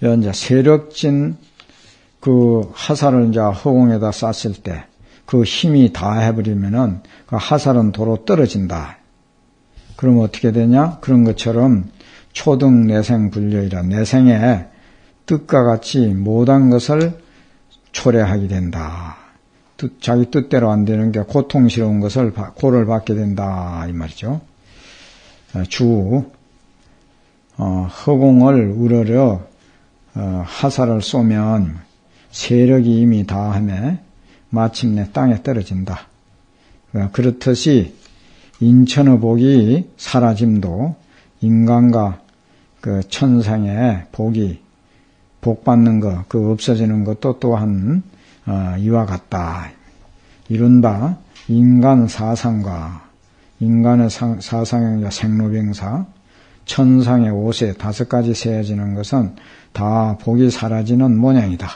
이제 세력진 그 화살을 이제 허공에다 쐈을 때 그 힘이 다 해버리면은 그 화살은 도로 떨어진다. 그럼 어떻게 되냐? 그런 것처럼 초등 내생 불려이라 내생에 뜻과 같이 못한 것을 초래하게 된다. 자기 뜻대로 안 되는 게 고통스러운 것을 고를 받게 된다 이 말이죠. 허공을 우러러 화살을 쏘면 세력이 이미 다함에 마침내 땅에 떨어진다. 그렇듯이 인천의 복이 사라짐도 인간과 그 천상의 복이 복 받는 것, 그 없어지는 것도 또한 이와 같다. 이른바 인간 사상과 인간의 사상의 생로병사, 천상의 5세 5가지 세어지는 것은 다 복이 사라지는 모양이다.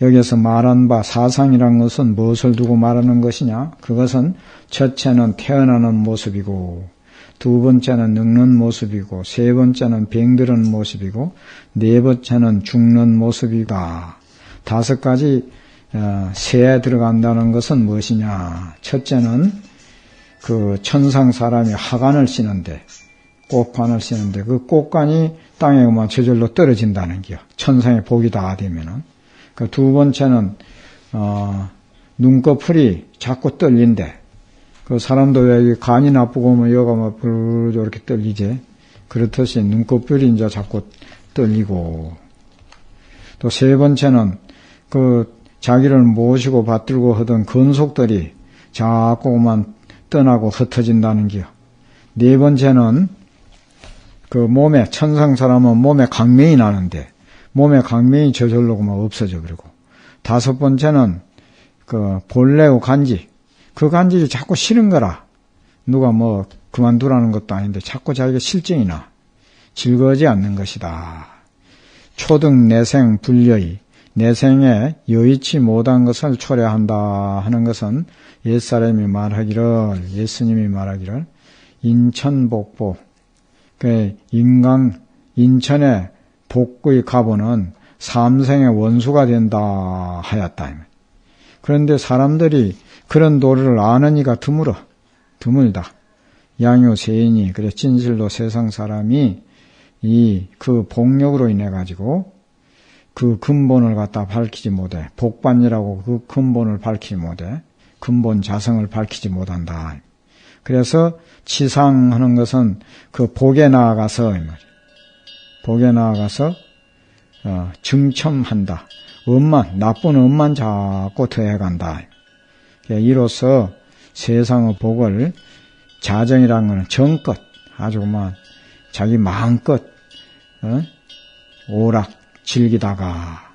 여기서 말한 바 사상이란 것은 무엇을 두고 말하는 것이냐? 그것은 첫째는 태어나는 모습이고, 두 번째는 늙는 모습이고, 세 번째는 병드는 모습이고, 네 번째는 죽는 모습이다. 5가지 세에 들어간다는 것은 무엇이냐? 첫째는 그 천상 사람이 화관을 씌는데, 꽃관을 씌는데 그 꽃관이 땅에 오면 저절로 떨어진다는 게요. 천상의 복이 다 되면은. 그 두 번째는 눈꺼풀이 자꾸 떨린대. 그 사람도 왜 간이 나쁘고 오면 여가 막 이렇게 떨리지. 그렇듯이 눈꺼풀이 이제 자꾸 떨리고. 또 세 번째는 그 자기를 모시고 받들고 하던 근속들이 자꾸만 떠나고 흩어진다는 게요. 네 번째는 그 몸에 천상 사람은 몸에 강명이 나는데 몸에 강명이 저절로 그만 없어져 버리고. 5번째는 그 본래의 간질. 그 간질이 자꾸 싫은 거라. 누가 뭐 그만두라는 것도 아닌데 자꾸 자기가 실증이 나. 즐거워지 않는 것이다. 초등 내생 불여의. 내생에 여의치 못한 것을 초래한다 하는 것은 옛사람이 말하기를, 예수님이 말하기를 인천복보. 그 인천의 복의 가보는 삼생의 원수가 된다 하였다. 그런데 사람들이 그런 도리를 아는 이가 드물다. 양요세인이 그래 진실로 세상 사람이 그 복력으로 인해 가지고 그 근본을 갖다 밝히지 못해. 복반이라고 그 근본을 밝히지 못해. 근본 자성을 밝히지 못한다. 그래서 치상하는 것은 그 복에 나아가서 증첨한다. 나쁜 업만 자꾸 더해간다. 이로써 세상의 복을 자정이라는 것은 정껏 아주 그만 자기 마음껏 오락 즐기다가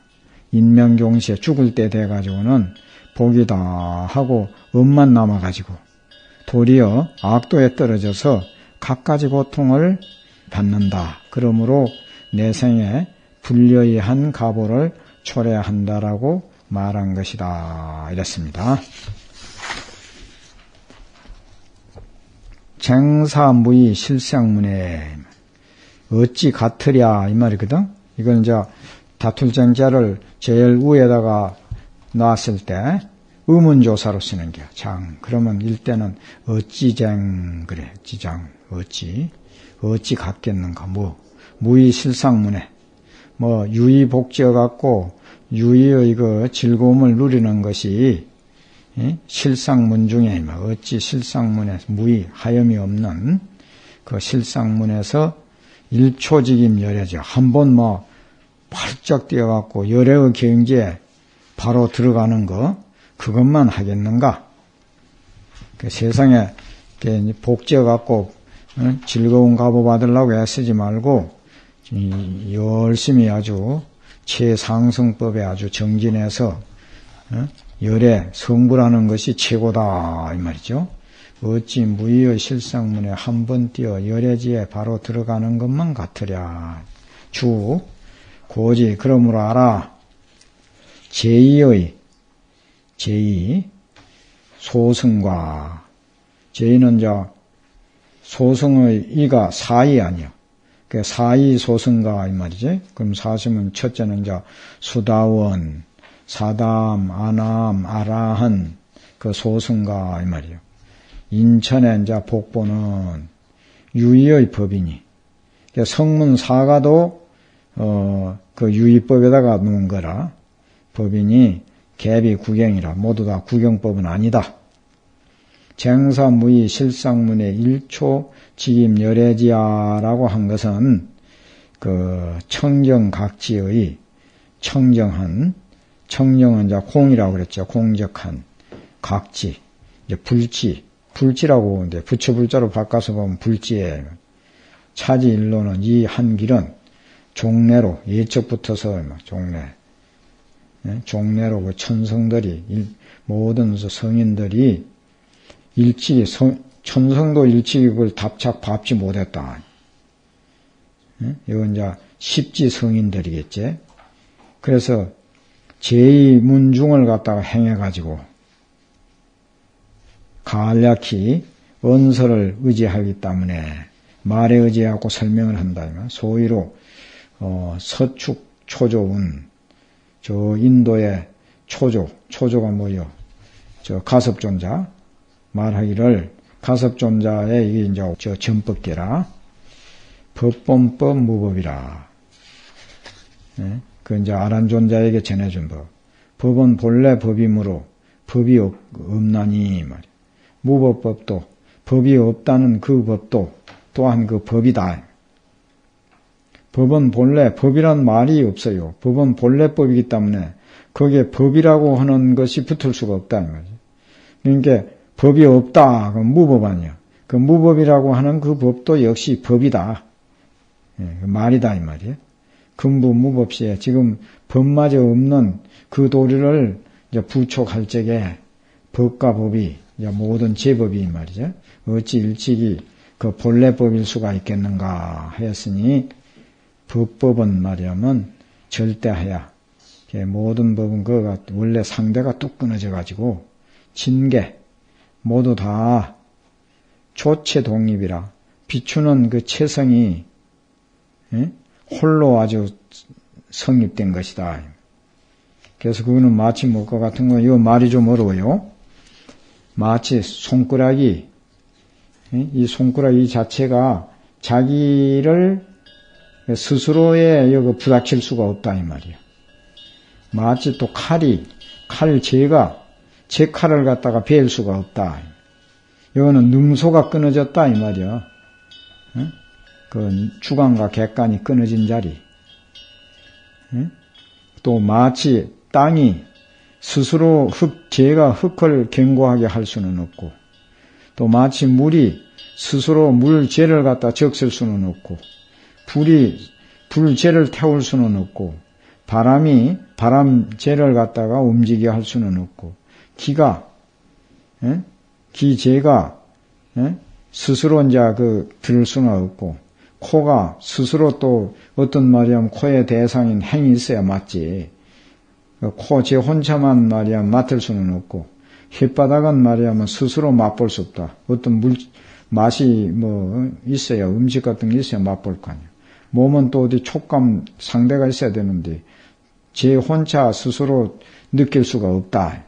인명경시에 죽을 때 돼가지고는 복이다 하고 업만 남아가지고 도리어 악도에 떨어져서 갖가지 고통을 받는다. 그러므로 내생에 불려이한 가보를 초래한다라고 말한 것이다. 이랬습니다. 쟁사무의 실생문에 어찌 같으랴 이 말이거든. 이건 이제 다툴 쟁자를 제일 위에다가 놨을 때 의문조사로 쓰는 게야. 장. 그러면 일때는 어찌쟁 그래. 지장 어찌 같겠는가. 무의 실상문에 유의 복지어 갖고 유의의 그 즐거움을 누리는 것이 실상문 중에 어찌 실상문에 무의 하염이 없는 그 실상문에서 일초직임 열애죠. 한번 활짝 뛰어갖고 열애의 경지에 바로 들어가는 거 그것만 하겠는가? 그 세상에 복지어 갖고 즐거운 값을 받으려고 애쓰지 말고 열심히 아주 최상승법에 아주 정진해서 열애 성불하는 것이 최고다 이 말이죠. 어찌 무의의 실상문에 한 번 뛰어 열애지에 바로 들어가는 것만 같으랴. 고지 그러므로 알아. 제2 소승과 제2는 소승의 이가 사이 아니요. 그 사이소승가 이 말이지. 그럼 사심은 첫째는 이제 수다원, 사담, 아남, 아라한 그 소승가 이 말이요. 인천의 이제 복보는 유의의 법이니. 성문 사가도 그 유의법에다가 놓은 거라. 법이니 개비 구경이라. 모두 다 구경법은 아니다. 쟁사무의 실상문의 1초 직임 열애지야라고 한 것은 그 청정각지의 청정한 청정은 이제 공이라고 그랬죠. 공적한 각지 이제 불지라고 하는데 부처불자로 바꿔서 보면 불지에 차지 일로는 이 한 길은 종래로 예척부터서 종래 종래로 그 천성들이 모든 성인들이 일찍이 천성도 일찍이 그걸 답착 밟지 못했다. 이건 이제 십지 성인들이겠지. 그래서 제2문중을 갖다가 행해가지고 간략히 언설을 의지하기 때문에 말에 의지하고 설명을 한다. 소위로 서축 초조운 저 인도의 초조가 뭐요? 저 가섭존자 말하기를 가섭존자의 이게 이제 저 전법계라 법본법 무법이라. 그 이제 아란존자에게 전해준 법. 법은 본래 법이므로 법이 없나니 말이야. 무법법도 법이 없다는 그 법도 또한 그 법이다. 법은 본래 법이란 말이 없어요. 법은 본래 법이기 때문에 거기에 법이라고 하는 것이 붙을 수가 없다는 거죠. 그러니까 법이 없다. 그건 무법 아니야. 그 무법이라고 하는 그 법도 역시 법이다. 말이다 이 말이에요. 근부 무법시에 지금 법마저 없는 그 도리를 이제 부촉할 적에 법과 법이 이제 모든 제법이 이 말이죠. 어찌 일찍이 그 본래 법일 수가 있겠는가 하였으니 법법은 말이야면 절대하야. 모든 법은 그가 원래 상대가 뚝 끊어져 가지고 진계 모두 다 조체 독립이라 비추는 그 체성이 홀로 아주 성립된 것이다. 그래서 그거는 마치 뭐것 같은 거, 이거 말이 좀 어려워요. 마치 손가락이, 이 손가락이 자체가 자기를 스스로에 여기 부닥칠 수가 없다, 이 말이야. 마치 또 칼제가 제 칼을 갖다가 베일 수가 없다. 이거는 능소가 끊어졌다, 이 말이야. 그 주간과 객간이 끊어진 자리. 또 마치 땅이 스스로 제가 흙을 견고하게 할 수는 없고, 또 마치 물이 스스로 물재를 갖다 적실 수는 없고, 불이 불재를 태울 수는 없고, 바람이 바람재를 갖다가 움직이게 할 수는 없고, 기재가 스스로 이제 들을 수는 없고, 코가 스스로 또 어떤 말이야면 코의 대상인 행이 있어야 맞지. 코 제 혼자만 말이야면 맡을 수는 없고, 혓바닥은 말이야면 스스로 맛볼 수 없다. 어떤 맛이 뭐 있어야, 음식 같은 게 있어야 맛볼 거 아니야. 몸은 또 어디 촉감 상대가 있어야 되는데 제 혼자 스스로 느낄 수가 없다.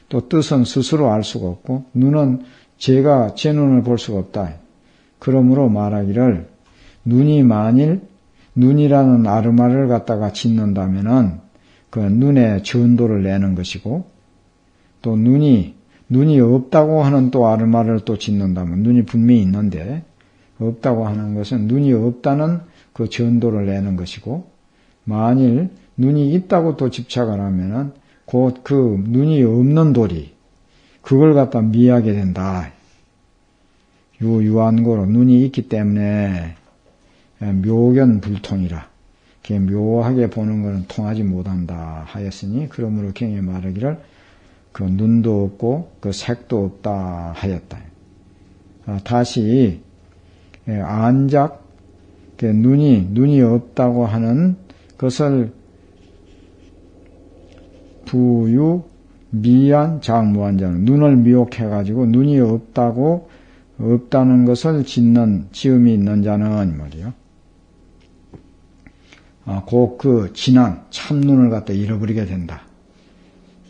또 뜻은 스스로 알 수가 없고, 눈은 제가 제 눈을 볼 수가 없다. 그러므로 말하기를 눈이 만일 눈이라는 아르마를 갖다가 짓는다면은 그 눈에 전도를 내는 것이고, 또 눈이 없다고 하는 또 아르마를 또 짓는다면, 눈이 분명히 있는데 없다고 하는 것은 눈이 없다는 그 전도를 내는 것이고, 만일 눈이 있다고 또 집착을 하면은 곧 그 눈이 없는 도리, 그걸 갖다 미하게 된다. 유한고로 눈이 있기 때문에 묘견불통이라. 묘하게 보는 것은 통하지 못한다 하였으니, 그러므로 경에 말하기를 그 눈도 없고 그 색도 없다 하였다. 다시 안작 눈이 없다고 하는 것을 부유 미안 장무한자는 눈을 미혹해 가지고 눈이 없다는 것을 짓는 지음이 있는 자는 말이요. 곧 그 진한 참눈을 갖다 잃어버리게 된다.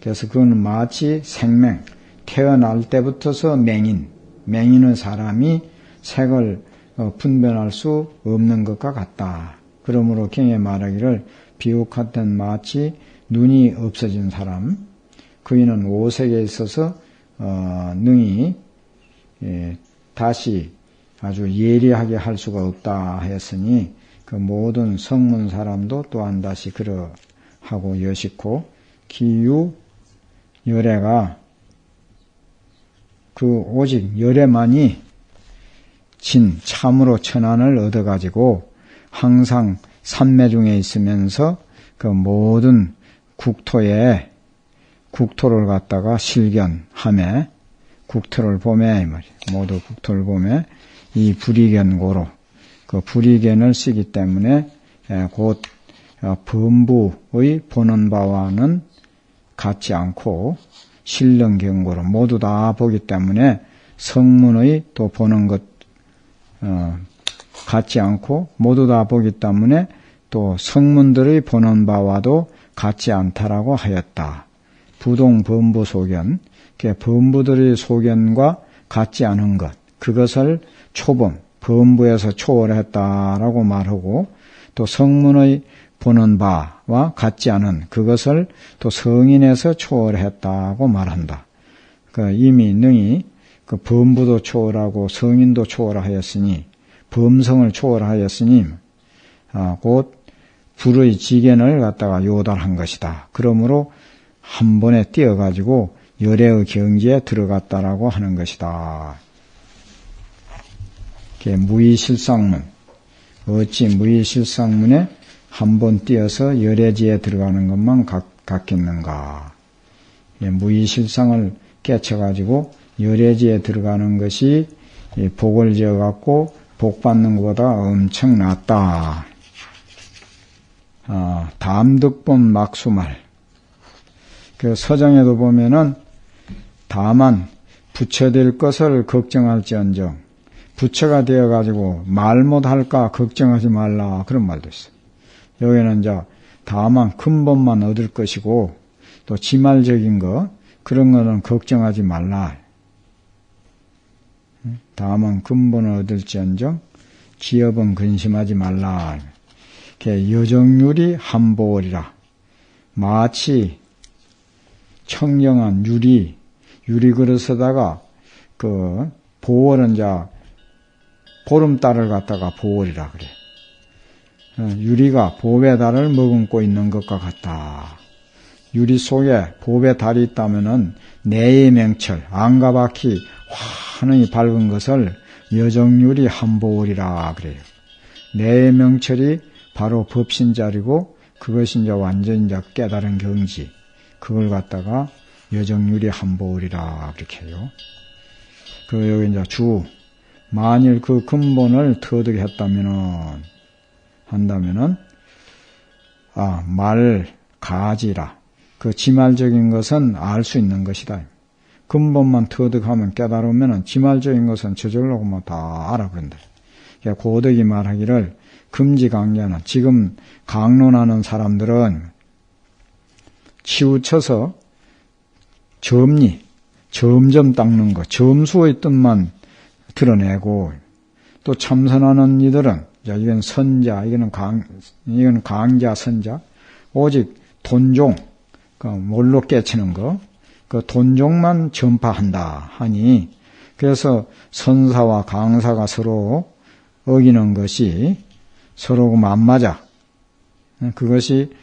그래서 그건 마치 생명, 태어날 때부터서 맹인은 사람이 색을 분별할 수 없는 것과 같다. 그러므로 경에 말하기를 비옥하던 마치 눈이 없어진 사람, 그이는 오색에 있어서 능히 다시 아주 예리하게 할 수가 없다 하였으니 그 모든 성문 사람도 또한 다시 그러하고 여식고 기유 열애가 그 오직 열애만이 진 참으로 천안을 얻어가지고 항상 삼매 중에 있으면서 그 모든 국토를 갖다가 실견함에 국토를 보매 이 말이에요. 모두 국토를 보매 이 불이견고로 그 불이견을 쓰기 때문에 곧 범부의 보는 바와는 같지 않고 실령경고로 모두 다 보기 때문에 성문의 또 보는 것 같지 않고 모두 다 보기 때문에 또 성문들의 보는 바와도 같지 않다라고 하였다. 부동 범부 소견, 범부들의 소견과 같지 않은 것, 그것을 초범, 범부에서 초월했다라고 말하고 또 성문의 보는 바와 같지 않은 그것을 또 성인에서 초월했다고 말한다. 이미 능히 그 범부도 초월하고 성인도 초월하였으니 범성을 초월하였으니 곧 불의 지견을 갖다가 요달한 것이다. 그러므로 한 번에 뛰어가지고 열애의 경지에 들어갔다라고 하는 것이다. 무의실상문, 어찌 무의실상문에 한 번 뛰어서 열애지에 들어가는 것만 같겠는가. 무의실상을 깨쳐가지고 열애지에 들어가는 것이 복을 지어갖고 복 받는 것보다 엄청 낫다. 담득본 막수말. 그 서정에도 보면은 다만 부처될 것을 걱정할지언정 부처가 되어가지고 말 못할까 걱정하지 말라 그런 말도 있어요. 여기는 이제 다만 근본만 얻을 것이고 또 지말적인 거 그런 거는 걱정하지 말라. 다만 근본을 얻을지언정 기업은 근심하지 말라. 여정유리 한보월이라. 마치 청정한 유리 그릇에다가 그 보월은 이제 보름달을 갖다가 보월이라 그래. 유리가 보배 달을 머금고 있는 것과 같다. 유리 속에 보배 달이 있다면은 내의 명철, 안과 바퀴 환히 밝은 것을 여정유리 한보월이라 그래요. 내의 명철이 바로 법신자리고 그것이 이제 완전 이제 깨달은 경지. 그걸 갖다가 여정유리 한보월이라 그렇게 해요. 여기 이제 만일 그 근본을 터득 한다면은, 가지라. 그 지말적인 것은 알 수 있는 것이다. 근본만 터득하면 깨달으면은 지말적인 것은 저절로 뭐 다 알아버린다. 고덕이 말하기를 금지강자는 지금 강론하는 사람들은 치우쳐서 점점 닦는 것, 점수의 뜻만 드러내고 또 참선하는 이들은 이건 선자, 이건 강자, 선자, 오직 돈종, 뭘로 깨치는 거, 그 돈종만 전파한다 하니 그래서 선사와 강사가 서로 어기는 것이 서로 안 맞아. 그것이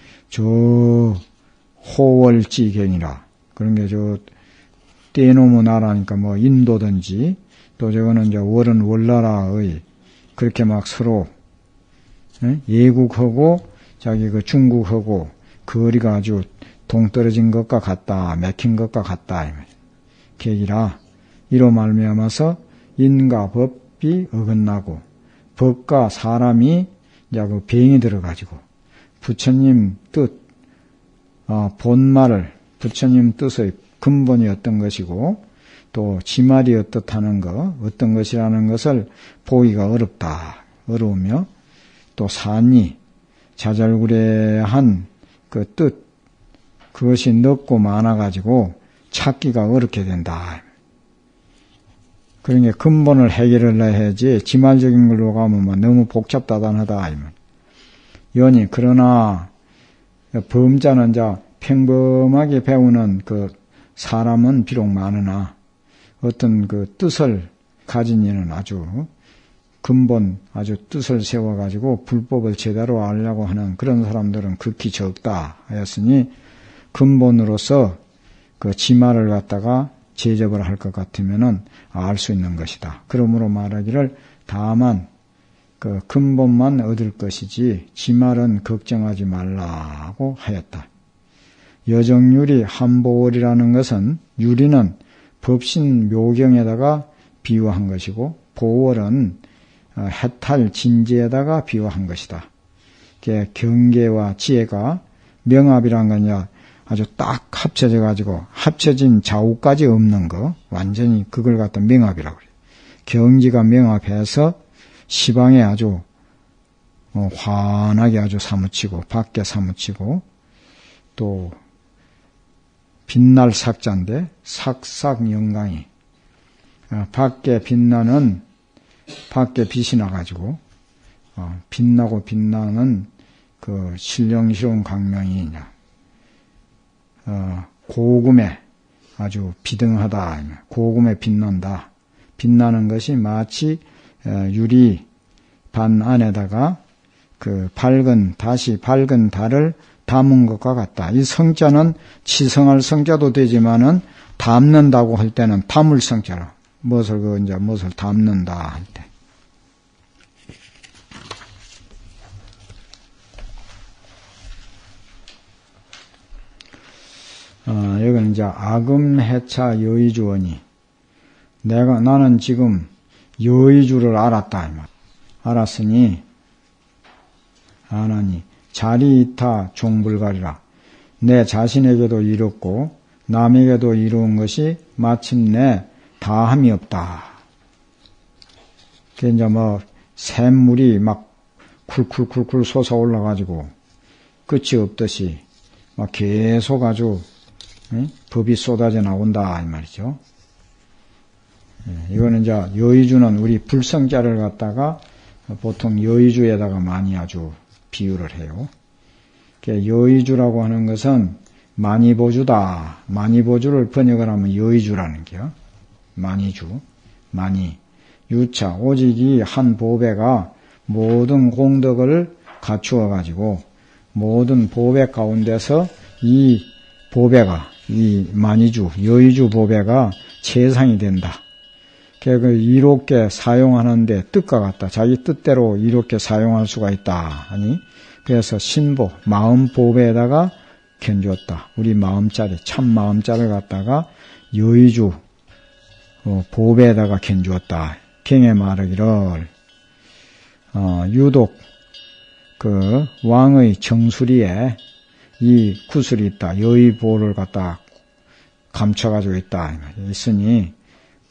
호월지경이라. 그런 게 떼놓으면 나라니까 뭐 인도든지 또 저거는 이제 월은 월나라의 그렇게 막 서로 예국하고 자기 그 중국하고 거리가 아주 동떨어진 것과 같다, 맥힌 것과 같다. 계기라 이로 말미암아서 인과 법이 어긋나고 법과 사람이 이제 그 병이 들어가지고 부처님 뜻, 본말을 부처님 뜻의 근본이 어떤 것이고 또 지말이 어떻다는 것, 어떤 것이라는 것을 보기가 어렵다. 어려우며 또 자잘구레한 그 뜻, 그것이 넓고 많아가지고 찾기가 어렵게 된다. 그러니까 근본을 해결을 해야지 지말적인 걸로 가면 뭐 너무 복잡다단하다. 연이 그러나 범자는 이제 평범하게 배우는 그 사람은 비록 많으나 어떤 그 뜻을 가진 이는 아주 근본 아주 뜻을 세워가지고 불법을 제대로 알려고 하는 그런 사람들은 극히 적다 하였으니 근본으로서 그 지말을 갖다가 제접을 할 것 같으면은 알 수 있는 것이다. 그러므로 말하기를 다만 그 근본만 얻을 것이지 지말은 걱정하지 말라고 하였다. 여정유리 한보월이라는 것은 유리는 법신 묘경에다가 비유한 것이고 보월은 해탈 진지에다가 비유한 것이다. 경계와 지혜가 명합이란 건 아주 딱 합쳐져 가지고 합쳐진 좌우까지 없는 거 완전히 그걸 갖다 명합이라고 그래요. 경지가 명합해서 시방에 아주 환하게 아주 사무치고 밖에 사무치고 또 빛날 삭자인데 삭삭 영광이 밖에 빛나는 밖에 빛이 나가지고 빛나고 빛나는 그 신령스러운 광명이냐 고금에 아주 비등하다. 고금에 빛난다. 빛나는 것이 마치 유리 반 안에다가 그 다시 밝은 달을 담은 것과 같다. 이 성자는 치성할 성자도 되지만은 담는다고 할 때는 담을 성자로 무엇을 담는다 할 때. 여기는 이제 아금해차 여의주언이 나는 지금 여의주를 알았다. 알았으니 아나니 자리이타 종불가리라. 내 자신에게도 이뤘고 남에게도 이루은 것이 마침내 다함이 없다. 이제 샘물이 막 쿨쿨쿨쿨 솟아올라가지고 끝이 없듯이 막 계속 아주 법이 쏟아져 나온다 이 말이죠. 이거는 이제 여의주는 우리 불성자를 갖다가 보통 여의주에다가 많이 아주 비유를 해요. 여의주라고 하는 것은 만이보주다. 만이보주를 번역을 하면 여의주라는 게요. 만이주, 만이, 유차, 오직 이 한 보배가 모든 공덕을 갖추어 가지고 모든 보배 가운데서 이 보배가 이 만이주, 여의주 보배가 최상이 된다. 그 이롭게 사용하는데 뜻과 같다. 자기 뜻대로 이롭게 사용할 수가 있다. 아니, 그래서 신보, 마음 보배에다가 견주었다. 우리 마음자리, 참 마음자를 갖다가 여의주 보배에다가 견주었다. 경에 말하기를 유독 그 왕의 정수리에 이 구슬이 있다. 여의보를 갖다 감춰가지고 있다. 있으니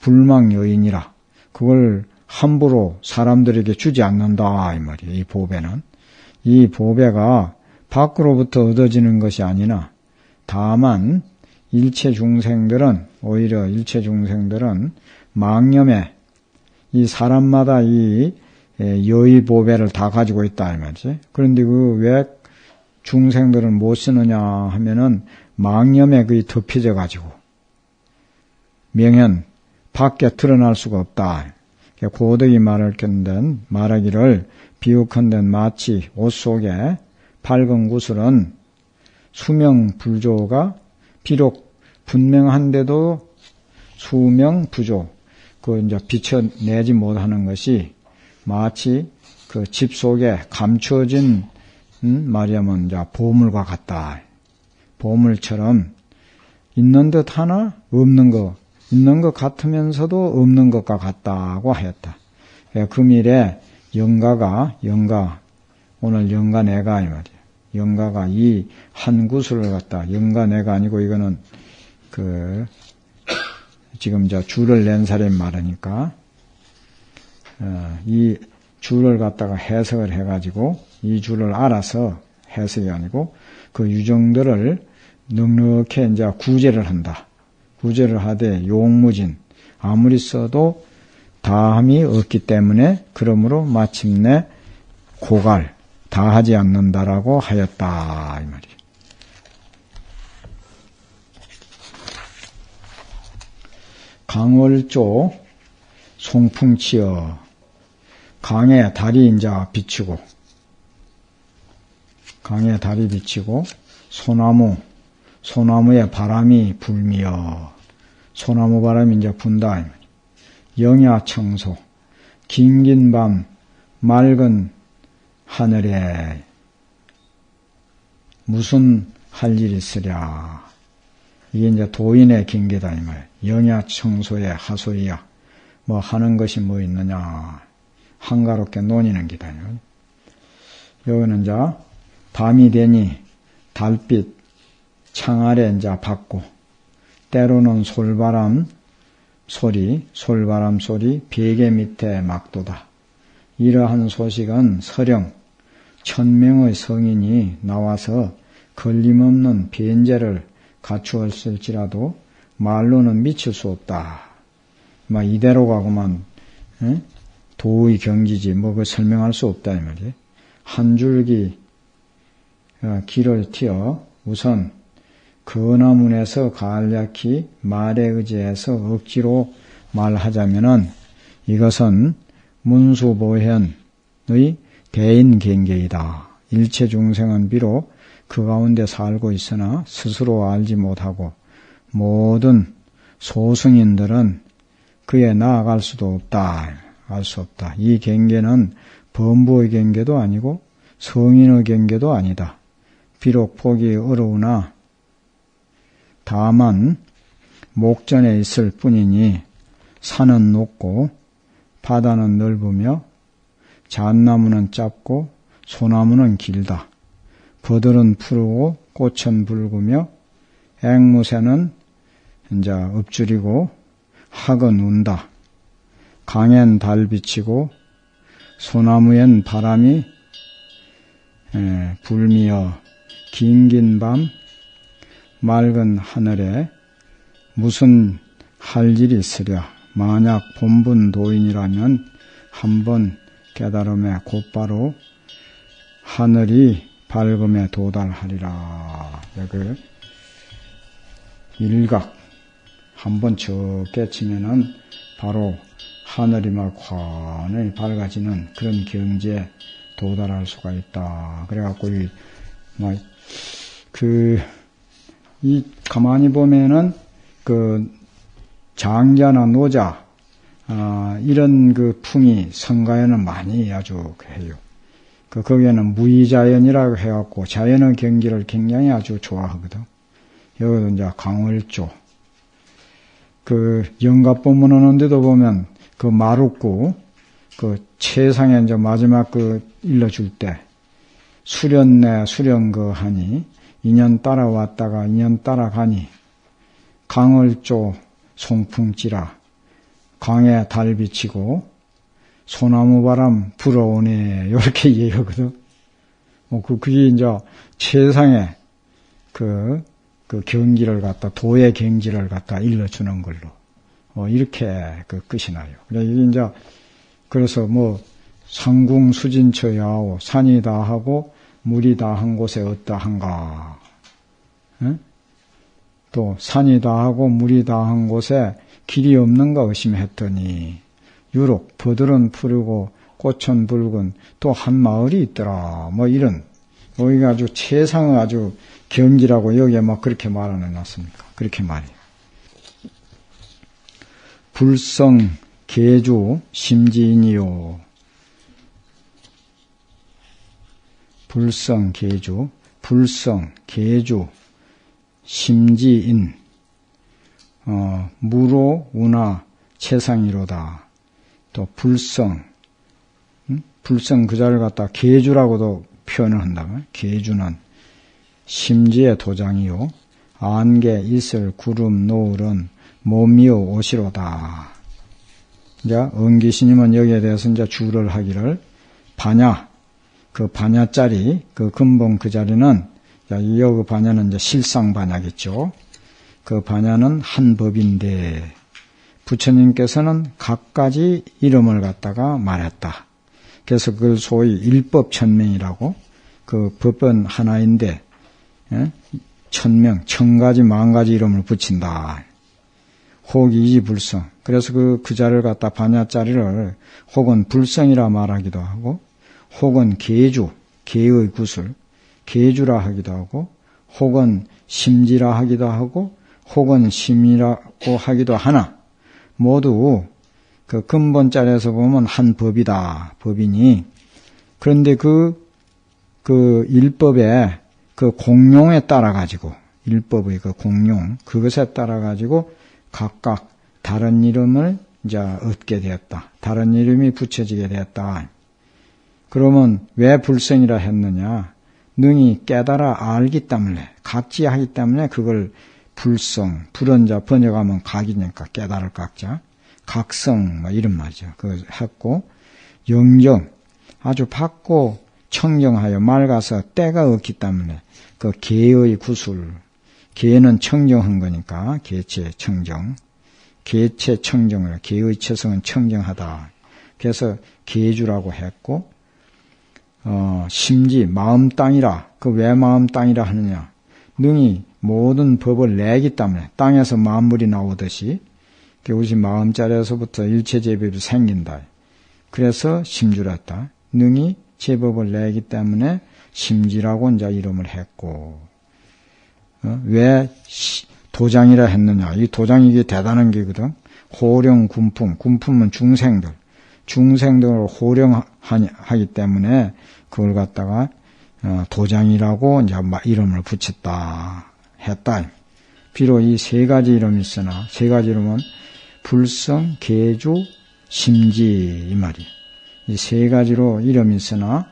불망여인이라. 그걸 함부로 사람들에게 주지 않는다. 이 말이에요. 이 보배는. 이 보배가 밖으로부터 얻어지는 것이 아니나 다만 오히려 일체 중생들은 망념에 이 사람마다 이 여의 보배를 다 가지고 있다. 이 말이지. 그런데 왜 중생들은 못 쓰느냐 하면은 망념에 그게 덮여져 가지고 명현 밖에 드러날 수가 없다. 고덕이 말하기를 비유컨대 마치 옷 속에 밝은 구슬은 수명불조가 비록 분명한데도 수명부조 이제 비춰내지 못하는 것이 마치 그 집 속에 감춰진 말하자면 이제 보물과 같다. 보물처럼 있는 듯 하나 없는 것, 있는 것 같으면서도 없는 것과 같다고 하였다. 금일에 영가가 오늘 영가 내가 이 말이야. 영가가 이 한 구슬을 갖다 영가 내가 아니고 이거는 지금 줄을 낸 사람이 말하니까 이 주를 갖다가 해석을 해가지고 이 주를 알아서 해석이 아니고 그 유정들을 넉넉히 이제 구제를 한다. 구제를 하되 용무진 아무리 써도 다함이 없기 때문에 그러므로 마침내 고갈 다하지 않는다라고 하였다 이 말이에요. 강월조 송풍치어 강에 달이 이제 비치고 강에 달이 비치고 소나무에 바람이 불미어 소나무 바람이 이제 분다. 영야청소 긴긴 밤 맑은 하늘에 무슨 할 일이 있으랴. 이게 이제 도인의 경계다 이 말. 영야청소의 하소이야. 뭐 하는 것이 뭐 있느냐. 한가롭게 논의는 기다. 여기는 이제 밤이 되니 달빛 창 아래 이제 받고 때로는 솔바람 소리 베개 밑에 막도다. 이러한 소식은 서령 1000명의 성인이 나와서 걸림없는 변제를 갖추었을지라도 말로는 미칠 수 없다. 막 이대로 가고만 도의 경지지 뭐 그 설명할 수 없다 이 말이에요. 한 줄기 길을 튀어 우선 근화문에서 간략히 말에 의지해서 억지로 말하자면은 이것은 문수보현의 대인경계이다. 일체 중생은 비록 그 가운데 살고 있으나 스스로 알지 못하고 모든 소승인들은 그에 나아갈 수도 없다. 알 수 없다. 이 경계는 범부의 경계도 아니고 성인의 경계도 아니다. 비록 보기 어려우나 다만 목전에 있을 뿐이니 산은 높고 바다는 넓으며 잣나무는 짧고 소나무는 길다. 버들은 푸르고 꽃은 붉으며 앵무새는 이제 엎줄이고 학은 운다. 강엔 달 비치고 소나무엔 바람이 불미어 긴긴 밤 맑은 하늘에 무슨 할 일이 있으랴. 만약 본분 도인이라면 한번 깨달음에 곧바로 하늘이 밝음에 도달하리라. 그 일각 한번 저 깨치면은 바로 하늘이 막 환히 밝아지는 그런 경지에 도달할 수가 있다. 그래갖고 가만히 보면은 장자나 노자 이런 풍이 성가에는 많이 아주 해요. 거기에는 무의자연이라고 해갖고 자연의 경기를 굉장히 아주 좋아하거든. 여기도 이제 강월조 영갑법문 하는데도 보면 마룻구 최상에 이제 마지막 일러줄 때 수련내 수련 하니 2년 따라왔다가 2년 따라가니 강월조 송풍찌라 강에 달 비치고 소나무 바람 불어오네 이렇게 얘기하거든. 그게 이제 최상의 경기를 갖다 도의 경지를 갖다 일러주는 걸로 이렇게 끝이 나요. 그래서 상궁수진처 야오 산이 다하고 물이 다한 곳에 어떠한가. 또 산이 다하고 물이 다한 곳에 길이 없는가 의심했더니 유록 버들은 푸르고 꽃은 붉은 또 한 마을이 있더라. 이런 여기가 아주 최상의 아주 경지라고 여기에 그렇게 말을 해놨습니까? 그렇게 말해요. 불성 계주 심지인이요. 불성 계주 심지인 무로 운하 최상이로다. 또 불성 그 자를 갖다 계주라고도 표현을 한다면 계주는 심지의 도장이요 안개 이슬 구름 노을은 몸이요 옷이로다. 이제 은기스님은 여기에 대해서 이제 주를 하기를 반야, 그 반야짜리, 그 근본 그 자리는, 그 반야는 이제 실상 반야겠죠. 그 반야는 한 법인데, 부처님께서는 각가지 이름을 갖다가 말했다. 그래서 그걸 소위 일법천명이라고, 그 법은 하나인데, 천명, 천가지 만가지 이름을 붙인다. 혹이지불성. 그래서 그 자를 갖다 반야짜리를 혹은 불성이라 말하기도 하고, 혹은 계주, 계의 구슬, 계주라 하기도 하고, 혹은 심지라 하기도 하고, 혹은 심이라고 하기도 하나, 모두 그 근본자리에서 보면 한 법이다. 법이니. 그런데 그 일법의 그 공용에 따라가지고, 일법의 그 공용, 그것에 따라가지고 각각 다른 이름을 이제 얻게 되었다. 다른 이름이 붙여지게 되었다. 그러면 왜 불성이라 했느냐? 능히 깨달아 알기 때문에, 각지하기 때문에 그걸 불성, 불은 자 번역하면 각이니까 깨달을 각자, 각성, 이런 말이죠. 그걸 했고, 영정, 아주 밝고 청정하여 맑아서 때가 없기 때문에 그 계의 구술, 계는 청정한 거니까 계체 청정, 계체 청정을, 계의 체성은 청정하다. 그래서 계주라고 했고, 심지 마음 땅이라, 그 왜 마음 땅이라 하느냐? 능히 모든 법을 내기 때문에 땅에서 만물이 나오듯이 그것이 마음자리에서부터 일체제법이 생긴다. 그래서 심주라 했다. 능히 제법을 내기 때문에 심지라고 이제 이름을 했고, 왜 도장이라 했느냐? 이 도장이 이게 대단한 게거든. 호령 군품, 군품은 중생들을 호령하기 때문에 그걸 갖다가 도장이라고 이제 이름을 붙였다 했다. 비록 이 세 가지 이름이 있으나, 세 가지 이름은 불성, 계주, 심지 이 말이. 이 세 가지로 이름이 있으나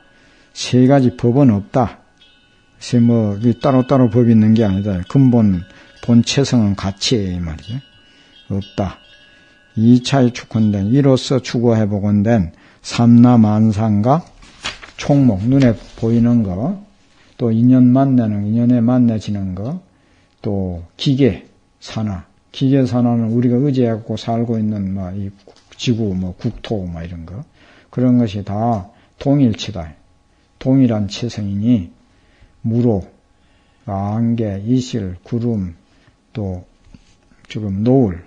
세 가지 법은 없다. 글쎄 따로따로 법이 있는 게 아니다. 근본 본체성은 같이 이 말이죠. 없다. 2차에 축헌된, 이로써 추구해보건된 삼라만상과 총목, 눈에 보이는 거, 또 인연 만나는, 인연에 만나지는 거, 또 기계, 산화. 기계 산화는 우리가 의지하고 살고 있는 이 지구, 국토, 이런 거. 그런 것이 다 동일치다. 동일한 체성이니, 무로, 안개, 이실, 구름, 또 지금 노을,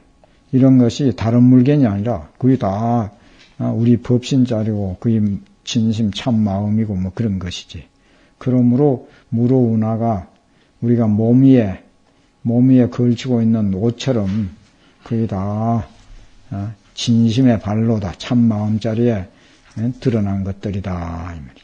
이런 것이 다른 물건이 아니라 그게 다 우리 법신자리고 그게 진심 참 마음이고 그런 것이지. 그러므로 무로운하가 우리가 몸 위에 걸치고 있는 옷처럼 그게 다 진심의 발로다. 참 마음자리에 드러난 것들이다 이 말이야.